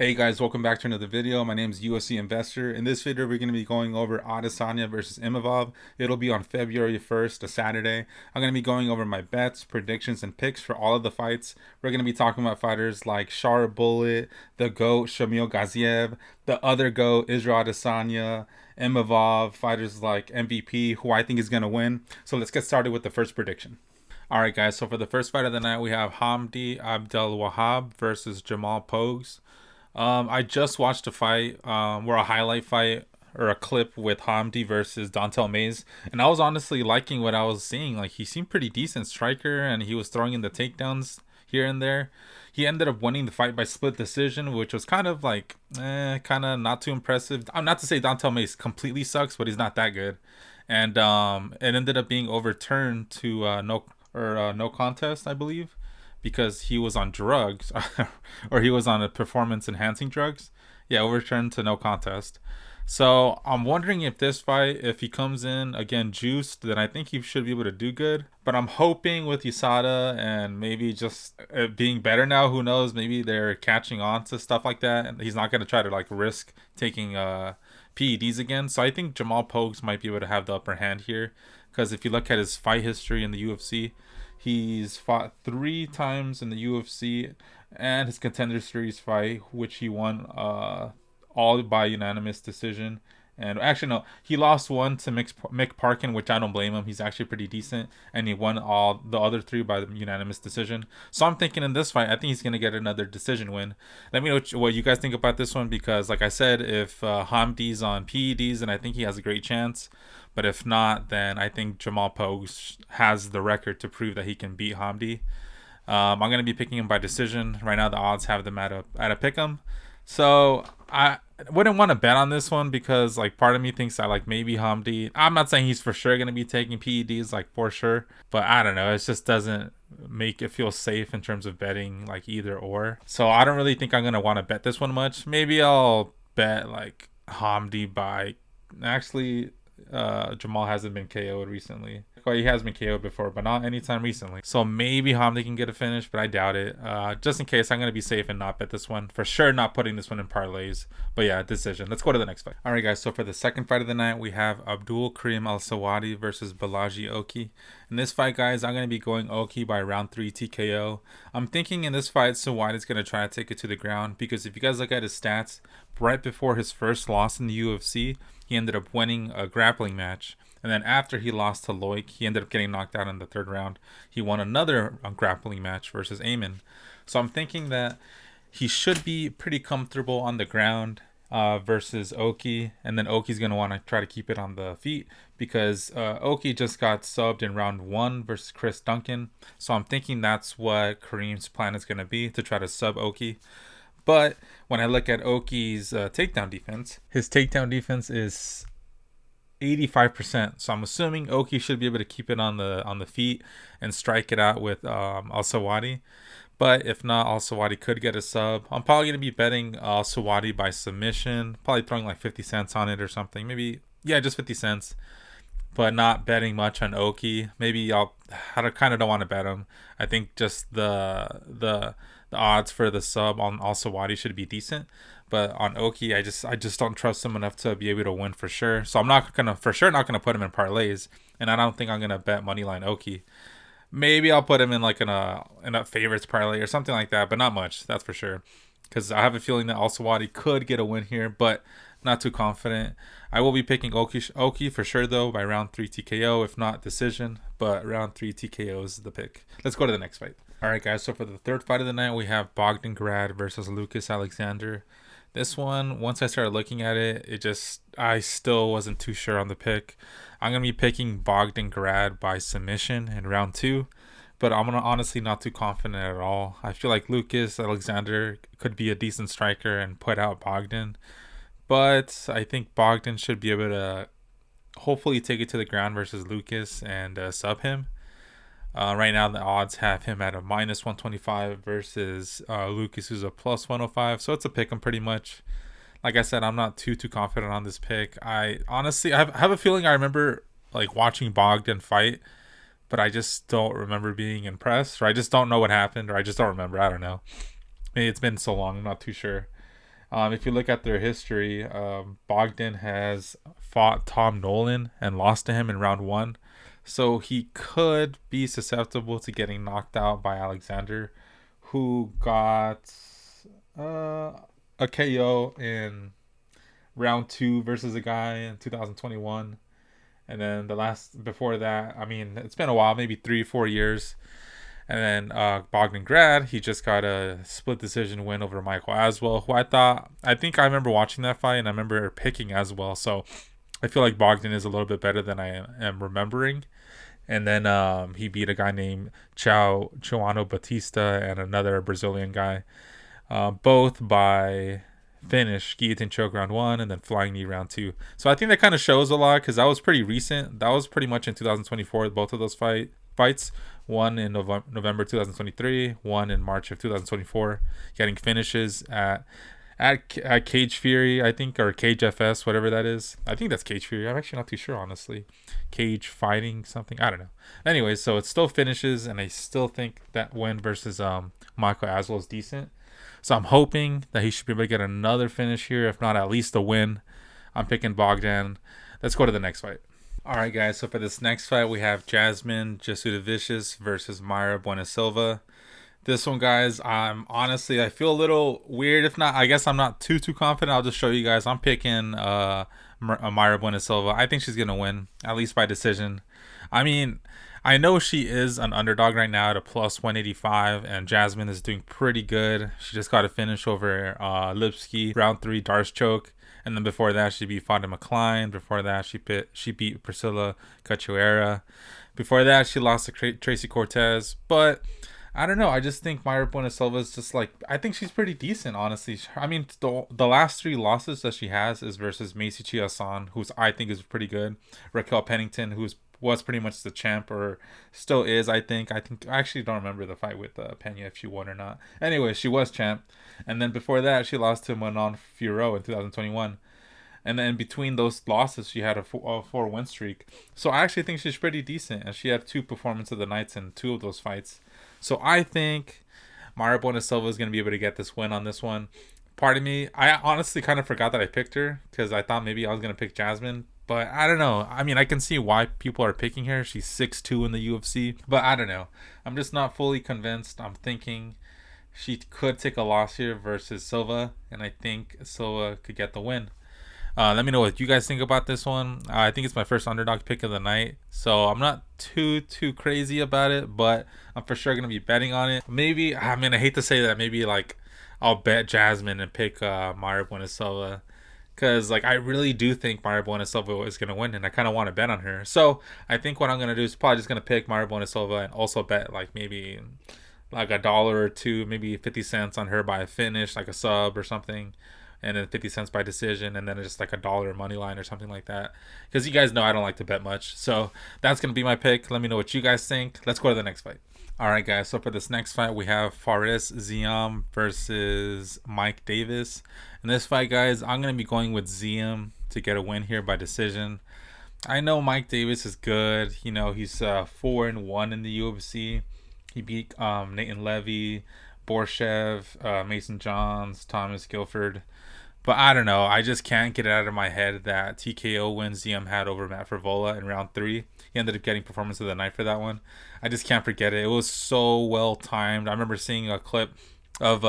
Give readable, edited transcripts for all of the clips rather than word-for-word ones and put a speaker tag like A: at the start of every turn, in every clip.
A: Hey guys, welcome back to another video. My name is UFC Investor. In this video, we're going to be going over Adesanya versus Imavov. It'll be on February 1st, a Saturday. I'm going to be going over my bets, predictions, and picks for all of the fights. We're going to be talking about fighters like Shar Bullet, the GOAT, Shamil Gaziev, the other GOAT, Israel Adesanya, Imavov, fighters like MVP, who I think is going to win. So let's get started with the first prediction. Alright guys, so for the first fight of the night, we have Hamdy Abdelwahab versus Jamal Pogues. I just watched a fight, where a highlight fight or a clip with Hamdi versus Dontel Mays, and I was honestly liking what I was seeing. Like, he seemed pretty decent striker, and he was throwing in the takedowns here and there. He ended up winning the fight by split decision, which was kind of like, kind of not too impressive. I'm not to say Dontel Mays completely sucks, but he's not that good, and it ended up being overturned to no contest, I believe, because he was on drugs or he was on a performance enhancing drugs. Yeah, overturned to no contest. So I'm wondering if this fight, if he comes in again juiced, then I think he should be able to do good. But I'm hoping with USADA and maybe just it being better now, who knows, maybe they're catching on to stuff like that, and he's not going to try to like risk taking PEDs again. So I think Jamal Pogues might be able to have the upper hand here, because if you look at his fight history in the UFC, he's fought 3 times in the UFC, and his Contender Series fight, which he won all by unanimous decision. And actually, no, he lost one to Mick Parkin, which I don't blame him. He's actually pretty decent, and he won all the other 3 by unanimous decision. So I'm thinking in this fight, I think he's gonna get another decision win. Let me know what you guys think about this one, because, like I said, if Hamdi's on PEDs, then I think he has a great chance. But if not, then I think Jamal Pogues has the record to prove that he can beat Hamdi. I'm gonna be picking him by decision. Right now, the odds have them at a pick 'em. So I wouldn't want to bet on this one, because like part of me thinks that like maybe Hamdi. I'm not saying he's for sure gonna be taking PEDs, like for sure, but I don't know. It just doesn't make it feel safe in terms of betting like either or. So I don't really think I'm gonna want to bet this one much. Maybe I'll bet like Hamdi by. Actually, Jamal hasn't been KO'd recently. Well, he has been KO'd before, but not anytime recently. So maybe Hamdi can get a finish, but I doubt it. Just in case, I'm going to be safe and not bet this one. For sure, not putting this one in parlays. But yeah, decision. Let's go to the next fight. All right, guys. So for the second fight of the night, we have Abdul Kareem Al-Selwady versus Bolaji Oki. In this fight, guys, I'm going to be going Oki by round 3 TKO. I'm thinking in this fight, Selwady is going to try to take it to the ground, because if you guys look at his stats, right before his first loss in the UFC, he ended up winning a grappling match. And then after he lost to Loic, he ended up getting knocked out in the 3rd round. He won another grappling match versus Amin. So I'm thinking that he should be pretty comfortable on the ground versus Oki. And then Oki's going to want to try to keep it on the feet, because Oki just got subbed in round 1 versus Chris Duncan. So I'm thinking that's what Kareem's plan is going to be, to try to sub Oki. But when I look at Oki's takedown defense, his takedown defense is 85%. So I'm assuming Oki should be able to keep it on the feet and strike it out with Al-Selwady. But if not, Al-Selwady could get a sub. I'm probably going to be betting Al-Selwady by submission. Probably throwing like 50 cents on it or something. Maybe, yeah, just 50 cents. But not betting much on Oki. Maybe I kind of don't want to bet him. I think just the odds for the sub on Al-Selwady should be decent. But on Oki, I just don't trust him enough to be able to win for sure. So I'm not gonna put him in parlays, and I don't think I'm gonna bet moneyline Oki. Maybe I'll put him in like in a favorites parlay or something like that, but not much. That's for sure. Because I have a feeling that Al-Selwady could get a win here, but not too confident. I will be picking Oki for sure though by round 3 TKO, if not decision. But round 3 TKO is the pick. Let's go to the next fight. All right, guys. So for the third fight of the night, we have Bogdan Grad versus Lucas Alexander. This one, once I started looking at it, I still wasn't too sure on the pick. I'm going to be picking Bogdan Grad by submission in round 2, but I'm honestly not too confident at all. I feel like Lucas Alexander could be a decent striker and put out Bogdan, but I think Bogdan should be able to hopefully take it to the ground versus Lucas and sub him. Right now, the odds have him at a minus 125 versus Lucas, who's a plus 105. So it's a pick 'em pretty much. Like I said, I'm not too confident on this pick. I honestly, I have a feeling I remember like watching Bogdan fight, but I just don't remember being impressed, or I just don't know what happened, or I just don't remember. I don't know. Maybe it's been so long, I'm not too sure. If you look at their history, Bogdan has fought Tom Nolan and lost to him in round one. So he could be susceptible to getting knocked out by Alexander, who got uh, a KO in round two versus a guy in 2021. And then the last before that, I mean, it's been a while, maybe 3 4 years. And then Bogdan Grad, he just got a split decision win over Michael Aswell, who I think I remember watching that fight and I remember picking Aswell. So I feel like Bogdan is a little bit better than I am remembering. And then he beat a guy named Choano Batista and another Brazilian guy, both by finish, guillotine choke round one, and then flying knee round two. So I think that kind of shows a lot because that was pretty recent. That was pretty much in 2024, both of those fights. One in November 2023, one in March of 2024, getting finishes at Cage Fury, I think, or Cage FS, whatever that is. I think that's Cage Fury. I'm actually not too sure, honestly. Cage Fighting something. I don't know. Anyways, so it still finishes, and I still think that win versus Michael Aswell is decent. So I'm hoping that he should be able to get another finish here, if not at least a win. I'm picking Bogdan. Let's go to the next fight. All right, guys. So for this next fight, we have Jasmine Jasudavicius versus Mayra Bueno. This one, guys, I feel a little weird. If not, I guess I'm not too confident. I'll just show you guys. I'm picking Mayra Bueno. I think she's gonna win, at least by decision. I mean, I know she is an underdog right now at a plus 185, and Jasmine is doing pretty good. She just got a finish over Lipsky, round 3 Darce choke. And then before that, she beat Fatima Klein. Before that, she beat Priscilla Cachoeira. Before that, she lost to Tracy Cortez. But I don't know. I just think Mayra Bueno is just like, I think she's pretty decent, honestly. I mean, the last 3 losses that she has is versus Macy Chiasson, who's I think is pretty good. Raquel Pennington, was pretty much the champ, or still is, I think. I actually don't remember the fight with Pena, if she won or not. Anyway, she was champ. And then before that, she lost to Manon Fiorot in 2021. And then between those losses, she had a 4-win streak. So I actually think she's pretty decent. And she had 2 performance of the nights in 2 of those fights. So I think Mayra Bueno is going to be able to get this win on this one. Part of me, I honestly kind of forgot that I picked her because I thought maybe I was going to pick Jasmine. But I don't know. I mean, I can see why people are picking her. She's 6'2" in the UFC. But I don't know. I'm just not fully convinced. I'm thinking she could take a loss here versus Silva. And I think Silva could get the win. Let me know what you guys think about this one. I think it's my first underdog pick of the night. So I'm not too crazy about it. But I'm for sure going to be betting on it. Maybe, I mean, I hate to say that. Maybe like I'll bet Jasmine and pick Mayra Bueno. Because, like, I really do think Mayra Bueno is going to win, and I kind of want to bet on her. So, I think what I'm going to do is probably just going to pick Mayra Bueno and also bet, like, maybe like $1 or $2, maybe 50 cents on her by a finish, like a sub or something. And then 50 cents by decision, and then just like $1 money line or something like that. Because you guys know I don't like to bet much. So, that's going to be my pick. Let me know what you guys think. Let's go to the next fight. All right, guys. So for this next fight, we have Fares Ziam versus Mike Davis. In this fight, guys, I'm going to be going with Ziam to get a win here by decision. I know Mike Davis is good. You know, he's 4-1 in the UFC. He beat Nathan Levy, Borshev, Mason Johns, Thomas Guilford. But I don't know. I just can't get it out of my head that TKO win Ziam had over Matt Frevola in round 3. He ended up getting performance of the night for that one. I just can't forget it. It was so well timed. I remember seeing a clip of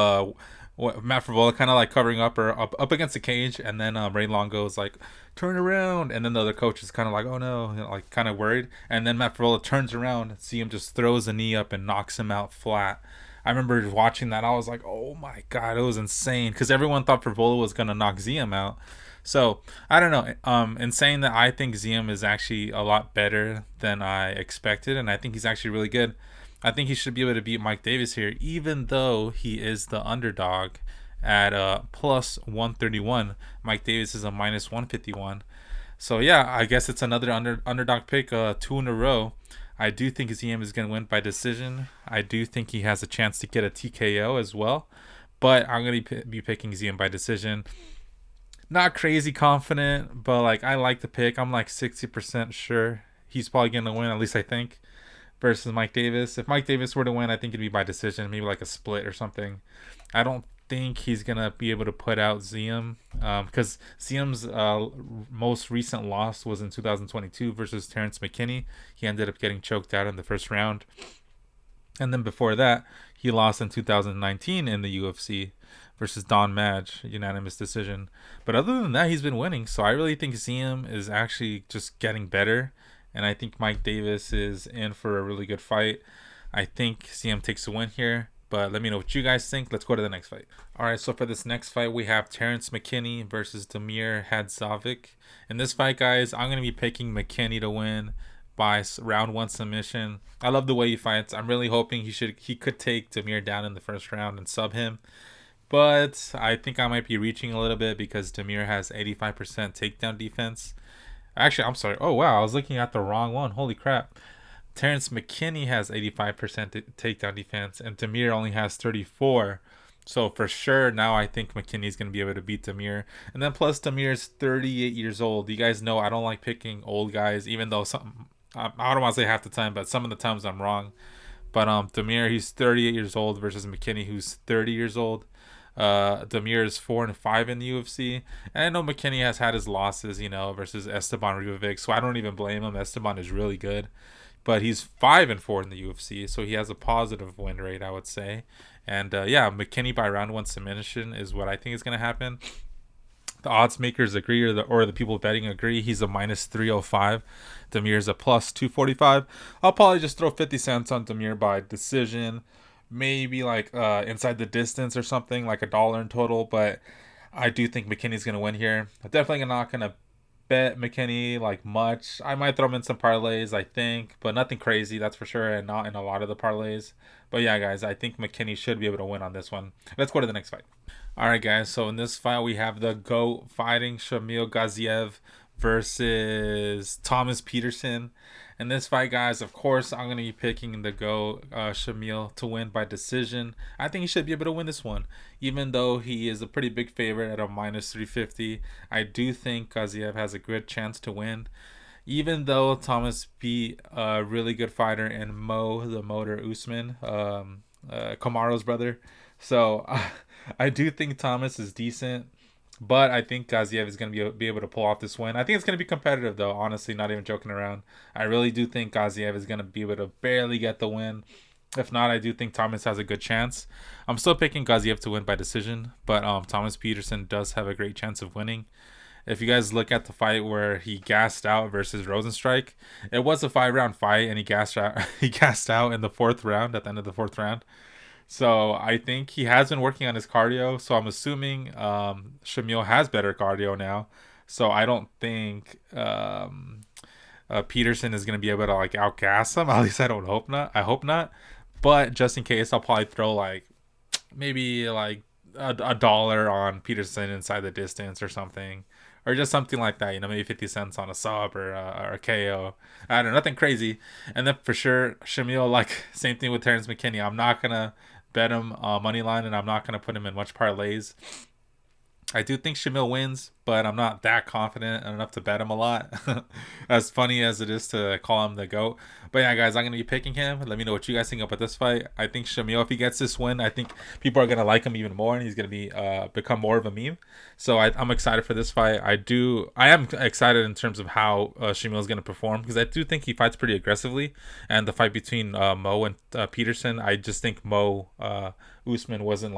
A: Matt Frevola kind of like covering up or up against the cage, and then Ray Longo was like, "Turn around," and then the other coach is kind of like, "Oh no," you know, like kind of worried. And then Matt Frevola turns around, Ziam just throws a knee up and knocks him out flat. I remember watching that. I was like, oh my God, it was insane. Because everyone thought Frevola was going to knock Ziam out. So, I don't know. In saying that, I think Ziam is actually a lot better than I expected. And I think he's actually really good. I think he should be able to beat Mike Davis here, even though he is the underdog at plus 131. Mike Davis is a minus 151. So, yeah, I guess it's another underdog pick, 2 in a row. I do think Ziam is going to win by decision. I do think he has a chance to get a TKO as well. But I'm going to be picking Ziam by decision. Not crazy confident, but like I like the pick. I'm like 60% sure he's probably going to win, at least I think, versus Mike Davis. If Mike Davis were to win, I think it'd be by decision, maybe like a split or something. I don't think he's gonna be able to put out Ziam, because Ziam's most recent loss was in 2022 versus Terrance McKinney. He ended up getting choked out in the first round, and then before that, he lost in 2019 in the UFC versus Don Madge, unanimous decision. But other than that, he's been winning. So I really think Ziam is actually just getting better, and I think Mike Davis is in for a really good fight. I think Ziam takes a win here. But let me know what you guys think. Let's go to the next fight. All right, so for this next fight, we have Terrance McKinney versus Damir Hadzovic. In this fight, guys, I'm going to be picking McKinney to win by round 1 submission. I love the way he fights. I'm really hoping he could take Damir down in the first round and sub him. But I think I might be reaching a little bit because Damir has 85% takedown defense. Actually, I'm sorry. Oh, wow. I was looking at the wrong one. Holy crap. Terrance McKinney has 85% takedown defense, and Damir only has 34. So for sure, now I think McKinney's going to be able to beat Damir. And then plus Damir's 38 years old. You guys know I don't like picking old guys, even though I don't want to say half the time, but some of the times I'm wrong. But Damir, he's 38 years old versus McKinney, who's 30 years old. Damir is 4-5 in the UFC, and I know McKinney has had his losses, versus Esteban Ribovic, so I don't even blame him. Esteban is really good. But he's 5-4 in the UFC, so he has a positive win rate, I would say. And McKinney by round 1 submission is what I think is going to happen. The odds makers agree, or the people betting agree. He's a minus 305. Damir's a plus 245. I'll probably just throw 50 cents on Damir by decision, maybe like inside the distance or something, like $1 in total. But I do think McKinney's going to win here. I'm definitely not going to bet McKinney like much. I might throw him in some parlays, I think, but nothing crazy, that's for sure, and not in a lot of the parlays. But yeah, guys, I think McKinney should be able to win on this one. Let's go to the next fight. All right, guys, so in this fight we have the GOAT fighting Shamil Gaziev versus Thomas Peterson. In this fight, guys, of course, I'm going to be picking the GOAT, Shamil, to win by decision. I think he should be able to win this one. Even though he is a pretty big favorite at a minus 350, I do think Gaziev has a good chance to win. Even though Thomas beat a really good fighter in Mo the Motor Usman, Kamaro's brother. So I do think Thomas is decent. But I think Gaziev is going to be able to pull off this win. I think it's going to be competitive, though, honestly, not even joking around. I really do think Gaziev is going to be able to barely get the win. If not, I do think Thomas has a good chance. I'm still picking Gaziev to win by decision, but Thomas Peterson does have a great chance of winning. If you guys look at the fight where he gassed out versus Rosenstrike, it was a 5-round fight, and he gassed out. He gassed out in the 4th round, at the end of the 4th round. So I think he has been working on his cardio. So I'm assuming Shamil has better cardio now. So I don't think Peterson is going to be able to like outgas him. At least I hope not. But just in case, I'll probably throw maybe a dollar on Peterson inside the distance or something. Or just something like that, maybe 50 cents on a sub or a KO. I don't know, nothing crazy. And then for sure, Shamil, same thing with Terrance McKinney. I'm not going to bet him money line, and I'm not going to put him in much parlays. I do think Shamil wins, but I'm not that confident enough to bet him a lot. As funny as it is to call him the GOAT. But yeah, guys, I'm going to be picking him. Let me know what you guys think about this fight. I think Shamil, if he gets this win, I think people are going to like him even more, and he's going to be become more of a meme. So I'm excited for this fight. I am excited in terms of how Shamil is going to perform, because I do think he fights pretty aggressively. And the fight between Mo and Peterson, I just think Mo Usman wasn't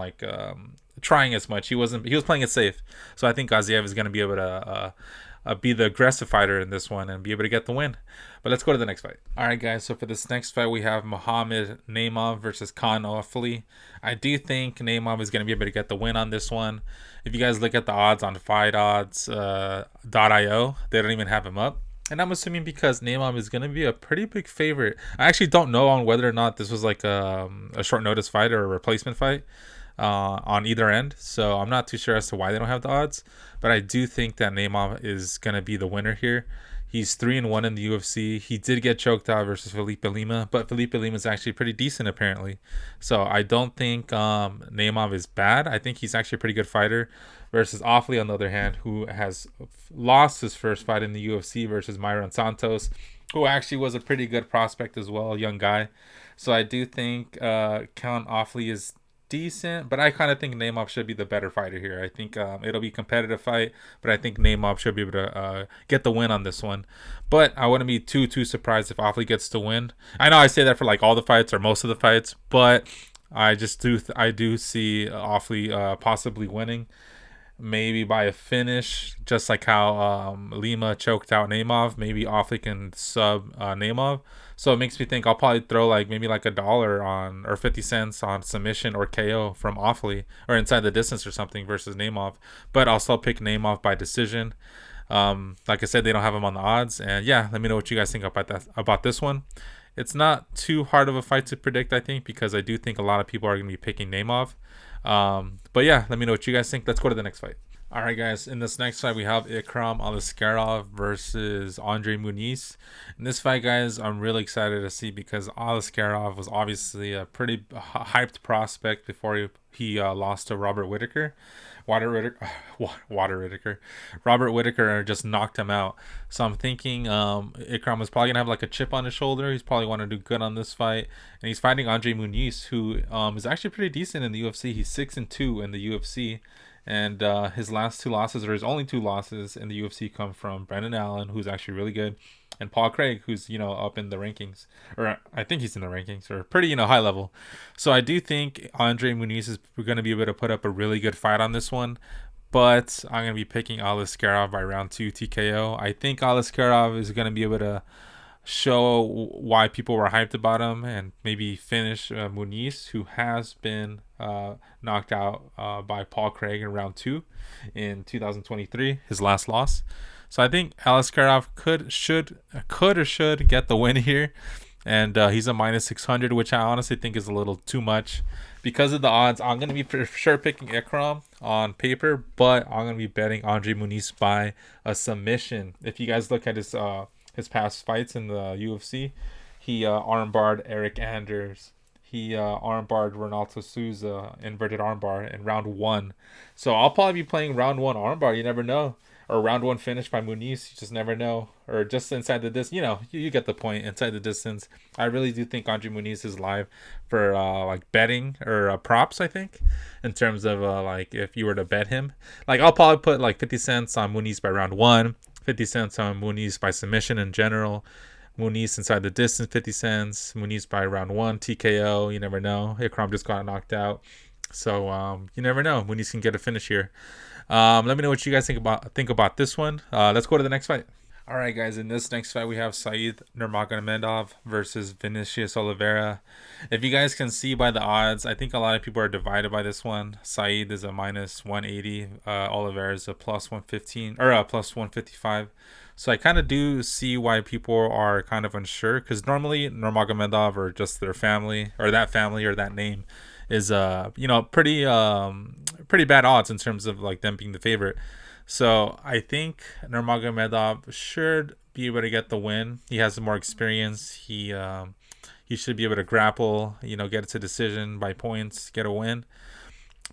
A: trying as much. He was playing it safe. So I think Gaziev is going to be able to be the aggressive fighter in this one and be able to get the win. But let's go to the next fight. All right, guys. So for this next fight, we have Naimov versus Kaan Ofli. I do think Naimov is going to be able to get the win on this one. If you guys look at the odds on FightOdds.io, they don't even have him up. And I'm assuming because Naimov is going to be a pretty big favorite. I actually don't know on whether or not this was a short notice fight or a replacement fight on either end. So I'm not too sure as to why they don't have the odds. But I do think that Naimov is going to be the winner here. He's 3-1 in the UFC. He did get choked out versus Felipe Lima, but Felipe Lima is actually pretty decent apparently. So I don't think Naimov is bad. I think he's actually a pretty good fighter. Versus Ofli, on the other hand, who has lost his first fight in the UFC versus Mayra Santos, who actually was a pretty good prospect as well, a young guy. So I do think Kaan Ofli is decent, but I kind of think Naimov should be the better fighter here. I think it'll be a competitive fight, but I think Naimov should be able to get the win on this one. But I wouldn't be too surprised if Ofli gets the win. I know I say that for like all the fights or most of the fights, but I just I do see Ofli possibly winning, maybe by a finish, just like how Lima choked out Naimov. Maybe Ofli can sub Naimov. So it makes me think I'll probably throw like maybe like $1 on or 50 cents on submission or KO from Ofli or inside the distance or something versus Naimov. But I'll still pick Naimov by decision. Like I said, they don't have him on the odds. And yeah, let me know what you guys think about this one. It's not too hard of a fight to predict, I think, because I do think a lot of people are going to be picking Naimov. But yeah, let me know what you guys think. Let's go to the next fight. All right, guys. In this next fight, we have Ikram Aliskerov versus Andre Muniz. In this fight, guys, I'm really excited to see because Aliskerov was obviously a pretty hyped prospect before he lost to Robert Whittaker. Robert Whittaker just knocked him out. So I'm thinking Ikram is probably gonna have like a chip on his shoulder. He's probably want to do good on this fight, and he's fighting Andre Muniz, who is actually pretty decent in the UFC. He's 6-2 in the UFC. And his last 2 losses, or his only 2 losses in the UFC, come from Brendan Allen, who's actually really good, and Paul Craig, who's up in the rankings, or I think he's in the rankings, or pretty high level. So I do think Andre Muniz is going to be able to put up a really good fight on this one, but I'm going to be picking Aliskerov by round 2 TKO. I think Aliskerov is going to be able to show why people were hyped about him and maybe finish Muniz, who has been knocked out by Paul Craig in round 2 in 2023, his last loss. So I think Aliskerov should get the win here, and he's a -600, which I honestly think is a little too much. Because of the odds, I'm going to be for sure picking Ikram on paper, but I'm going to be betting Andre Muniz by a submission. If you guys look at his past fights in the UFC, he armbarred Eric Anders. He armbarred Ronaldo Souza, inverted armbar in round 1. So I'll probably be playing round 1 armbar. You never know. Or round 1 finish by Muniz. You just never know. Or just inside the distance. You get the point. Inside the distance. I really do think Andre Muniz is live for like betting or props, I think. In terms of like if you were to bet him. Like I'll probably put like 50 cents on Muniz by round 1. 50 cents on Muniz by submission in general. Muniz inside the distance, 50 cents. Muniz by round 1, TKO. You never know. Ikram just got knocked out. So you never know. Muniz can get a finish here. Let me know what you guys think about this one. Let's go to the next fight. All right, guys. In this next fight, we have Said Nurmagomedov versus Vinicius Oliveira. If you guys can see by the odds, I think a lot of people are divided by this one. Said is a -180. Oliveira is a +115 or a +155. So I kind of do see why people are kind of unsure, because normally Nurmagomedov or just their family or that name is pretty bad odds in terms of like them being the favorite. So I think Nurmagomedov should be able to get the win. He has more experience. He should be able to grapple, get it to decision by points, get a win.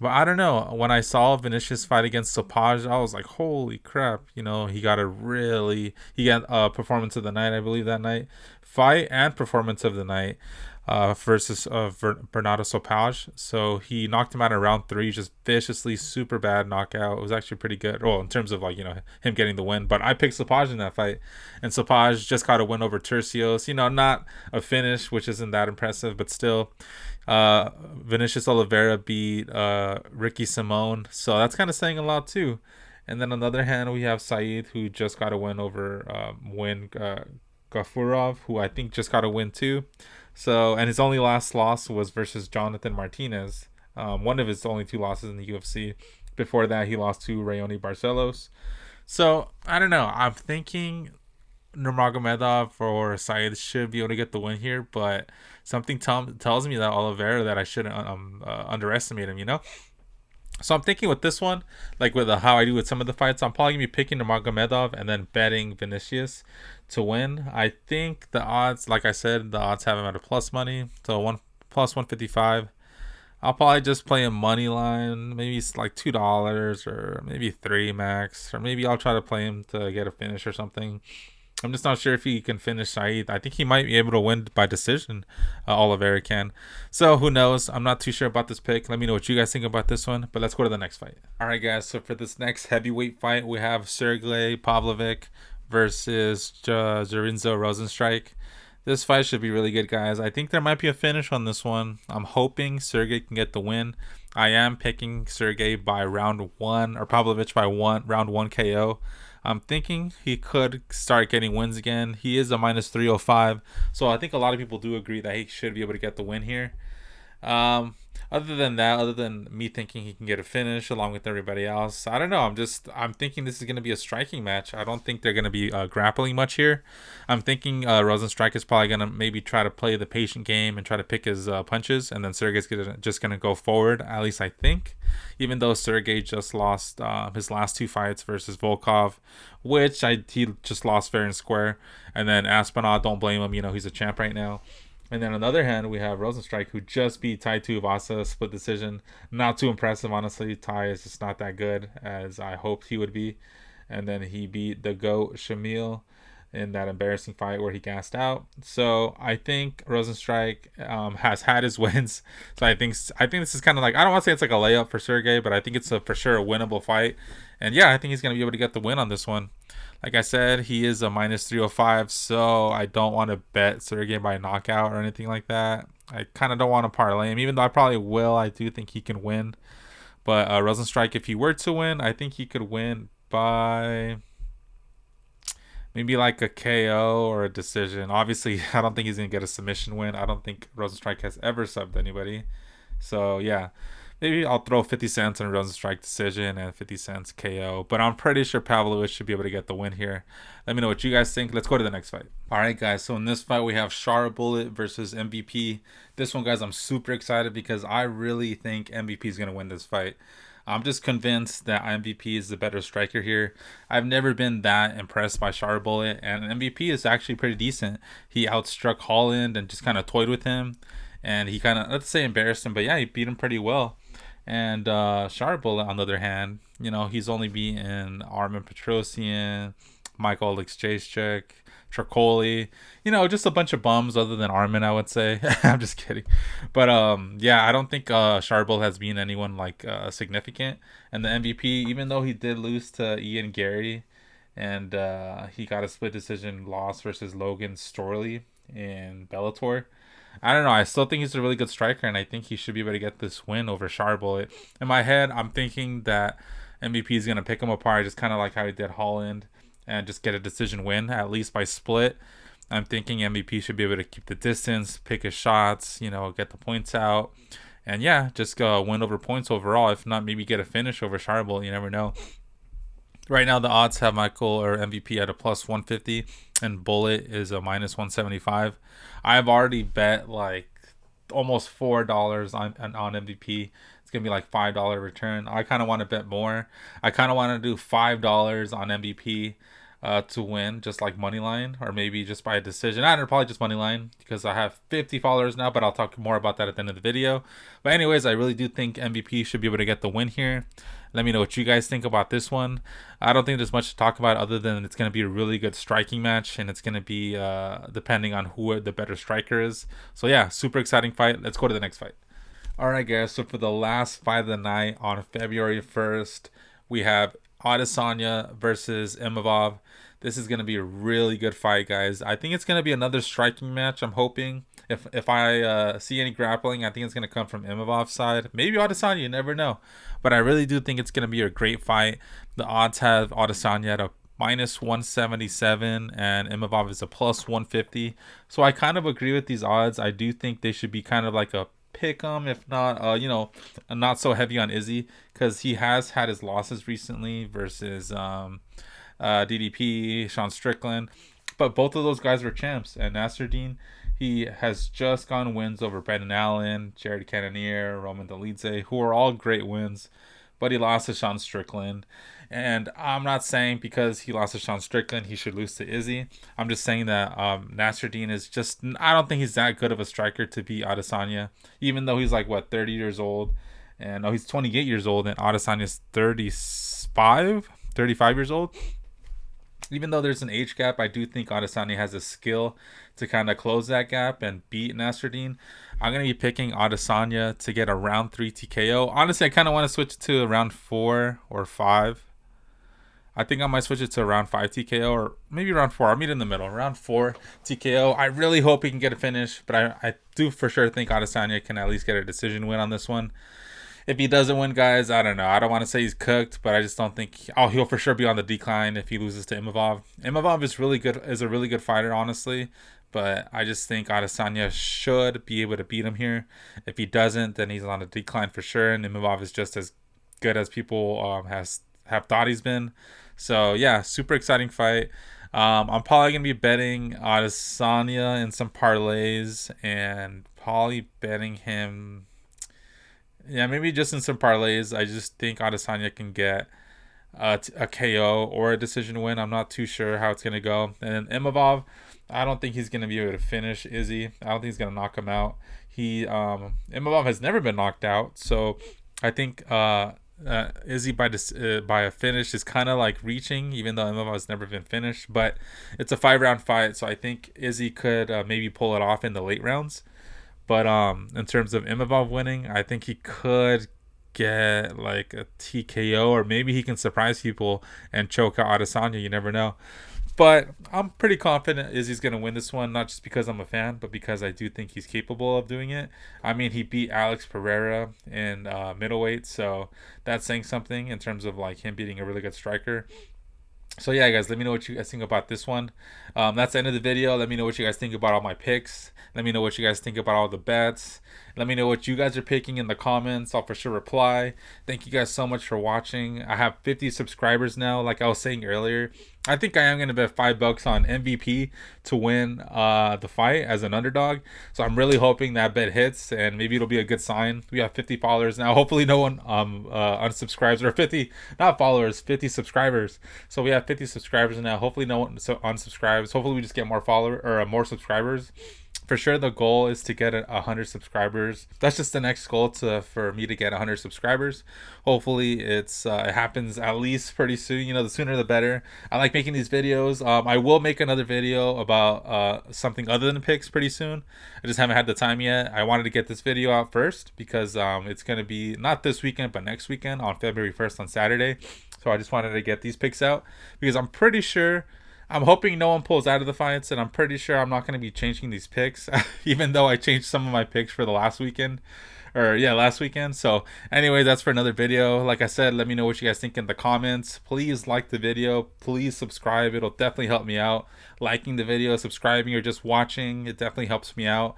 A: But I don't know. When I saw Vinicius fight against Sopaj, I was like, holy crap. He got a performance of the night, I believe, that night. Fight and performance of the night versus Bernardo Sopaj. So he knocked him out in round 3, just viciously, super bad knockout. It was actually pretty good. Well, in terms of him getting the win. But I picked Sopaj in that fight. And Sopaj just got a win over Tercios. Not a finish, which isn't that impressive, but still. Vinicius Oliveira beat Ricky Simone, so that's kind of saying a lot too. And then on the other hand, we have Said, who just got a win over Gafurov, who I think just got a win too. So, and his only last loss was versus Jonathan Martinez, one of his only 2 losses in the UFC. Before that, he lost to Rayoni Barcelos. So I don't know. I'm thinking Nurmagomedov or Said should be able to get the win here, but something tells me that Oliveira that I shouldn't underestimate him, So I'm thinking with this one, like with how I do with some of the fights, I'm probably gonna be picking Nurmagomedov and then betting Vinicius to win. I think the odds, like I said, the odds have him at a plus money, so +155. I'll probably just play a money line, maybe it's like $2 or maybe $3 max, or maybe I'll try to play him to get a finish or something. I'm just not sure if he can finish Saeed. I think he might be able to win by decision. Oliveira can. So who knows? I'm not too sure about this pick. Let me know what you guys think about this one. But let's go to the next fight. All right, guys. So for this next heavyweight fight, we have Sergey Pavlovich versus Zorinzo Rosenstrike. This fight should be really good, guys. I think there might be a finish on this one. I'm hoping Sergey can get the win. I am picking Sergey by round one, or Pavlovich by round one KO. I'm thinking he could start getting wins again. He is a minus 305, so I think a lot of people do agree that he should be able to get the win here. Um, Other than that, other than me thinking he can get a finish along with everybody else, I don't know. I'm thinking this is going to be a striking match. I don't think they're going to be grappling much here. I'm thinking Rosenstrike is probably going to maybe try to play the patient game and try to pick his punches, and then Sergey's just going to go forward. At least I think. Even though Sergey just lost his last two fights versus Volkov, which he just lost fair and square, and then Aspinall, don't blame him. He's a champ right now. And then on the other hand, we have Rosenstrike, who just beat Tai Tuivasa, split decision. Not too impressive, honestly. Tai is just not that good as I hoped he would be. And then he beat the GOAT Shamil in that embarrassing fight where he gassed out. So I think Rosenstrike has had his wins. So I think this is kind of like, I don't want to say it's like a layup for Sergey, but I think it's for sure a winnable fight. And yeah, I think he's going to be able to get the win on this one. Like I said, he is a minus 305, so I don't want to bet Sergey by knockout or anything like that. I kind of don't want to parlay him, even though I probably will. I do think he can win. But Rosenstrike, if he were to win, I think he could win by maybe like a KO or a decision. Obviously, I don't think he's going to get a submission win. I don't think Rosenstrike has ever subbed anybody. So, yeah. Maybe I'll throw 50 cents on a Rosenstrike decision and 50 cents KO. But I'm pretty sure Pavlovich should be able to get the win here. Let me know what you guys think. Let's go to the next fight. All right, guys. So in this fight, we have Shar Bullet versus MVP. This one, guys, I'm super excited because I really think MVP is going to win this fight. I'm just convinced that MVP is the better striker here. I've never been that impressed by Shar Bullet, and MVP is actually pretty decent. He outstruck Holland and just kind of toyed with him. And he kind of, let's say, embarrassed him, but yeah, he beat him pretty well. And Shar Bullet, on the other hand, he's only beaten Armin Petrosian, Michael Alexejczyk, Tricoli, just a bunch of bums other than Armin, I would say. I'm just kidding. But yeah, I don't think Shar Bullet has beaten anyone like significant. And the MVP, even though he did lose to Ian Gary, and he got a split decision loss versus Logan Storley in Bellator, I don't know. I still think he's a really good striker, and I think he should be able to get this win over Shar Bullet. In my head, I'm thinking that MVP is going to pick him apart, just kind of like how he did Holland, and just get a decision win, at least by split. I'm thinking MVP should be able to keep the distance, pick his shots, get the points out. And yeah, just go win over points overall. If not, maybe get a finish over Shar Bullet. You never know. Right now, the odds have Michael or MVP at a plus 150, and Bullet is a minus 175. I've already bet like almost $4 on MVP. It's gonna be like $5 return. I kind of want to bet more. I kind of want to do $5 on MVP to win, just like money line, or maybe just by a decision. I don't know, probably just money line because I have 50 followers now, but I'll talk more about that at the end of the video. But anyways, I really do think MVP should be able to get the win here. Let me know what you guys think about this one. I don't think there's much to talk about other than it's going to be a really good striking match, and it's going to be depending on who the better striker is. So yeah, super exciting fight. Let's go to the next fight. All right, guys. So for the last fight of the night on February 1st, we have Adesanya versus Imavov. This is going to be a really good fight, guys. I think it's going to be another striking match. I'm hoping. If I see any grappling, I think it's going to come from Imavov's side. Maybe Adesanya, you never know. But I really do think it's going to be a great fight. The odds have Adesanya at a minus 177 and Imavov is a plus 150. So I kind of agree with these odds. I do think they should be kind of like a pick 'em, if not, not so heavy on Izzy, because he has had his losses recently versus DDP, Sean Strickland. But both of those guys were champs. And Nasruddin, he has just gone wins over Brendan Allen, Jared Cannonier, Roman Dolidze, who are all great wins. But he lost to Sean Strickland. And I'm not saying because he lost to Sean Strickland, he should lose to Izzy. I'm just saying that Nasruddin is just, I don't think he's that good of a striker to beat Adesanya. Even though he's like, 30 years old. And he's 28 years old, and Adesanya's 35 years old. Even though there's an age gap, I do think Adesanya has a skill to kind of close that gap and beat Nasruddin. I'm going to be picking Adesanya to get a round 3 TKO. Honestly, I kind of want to switch it to round 4 or 5. I think I might switch it to round 5 TKO or maybe round 4. I'll meet in the middle. Round 4 TKO. I really hope he can get a finish, but I do for sure think Adesanya can at least get a decision win on this one. If he doesn't win, guys, I don't know. I don't want to say he's cooked, but I just don't think he'll for sure be on the decline if he loses to Imavov. Imavov is a really good fighter, honestly, but I just think Adesanya should be able to beat him here. If he doesn't, then he's on a decline for sure, and Imavov is just as good as people have thought he's been. So yeah, super exciting fight. I'm probably gonna be betting Adesanya in some parlays and probably betting him. Yeah, maybe just in some parlays. I just think Adesanya can get a KO or a decision win. I'm not too sure how it's going to go. And then Imavov, I don't think he's going to be able to finish Izzy. I don't think he's going to knock him out. Imavov has never been knocked out. So I think Izzy by a finish is kind of like reaching, even though Imavov has never been finished. But it's a 5-round fight. So I think Izzy could maybe pull it off in the late rounds. But in terms of Imavov winning, I think he could get like a TKO, or maybe he can surprise people and choke out Adesanya. You never know. But I'm pretty confident Izzy's going to win this one, not just because I'm a fan, but because I do think he's capable of doing it. I mean, he beat Alex Pereira in middleweight, so that's saying something in terms of like him beating a really good striker. So yeah, guys, let me know what you guys think about this one. That's the end of the video. Let me know what you guys think about all my picks. Let me know what you guys think about all the bets. Let me know what you guys are picking in the comments. I'll for sure reply. Thank you guys so much for watching. I have 50 subscribers now. Like I was saying earlier, I think I am going to bet $5 on MVP to win the fight as an underdog. So I'm really hoping that bet hits, and maybe it'll be a good sign. We have 50 followers now. Hopefully no one unsubscribes, or 50, not followers, 50 subscribers. So we have 50 subscribers now. Hopefully no one unsubscribes. Hopefully we just get more followers or more subscribers. For sure, the goal is to get 100 subscribers. That's just the next goal for me to get 100 subscribers. Hopefully, it happens at least pretty soon. You know, the sooner the better. I like making these videos. I will make another video about something other than picks pretty soon. I just haven't had the time yet. I wanted to get this video out first because it's going to be not this weekend, but next weekend on February 1st on Saturday. So I just wanted to get these picks out because I'm hoping no one pulls out of the fights, and I'm pretty sure I'm not going to be changing these picks, even though I changed some of my picks for the last weekend. So anyway, that's for another video. Like I said, let me know what you guys think in the comments. Please like the video. Please subscribe. It'll definitely help me out. Liking the video, subscribing, or just watching, it definitely helps me out.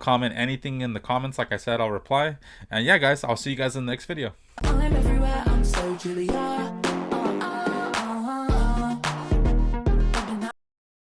A: Comment anything in the comments. Like I said, I'll reply. And yeah, guys, I'll see you guys in the next video. I'm everywhere, I'm so Julia.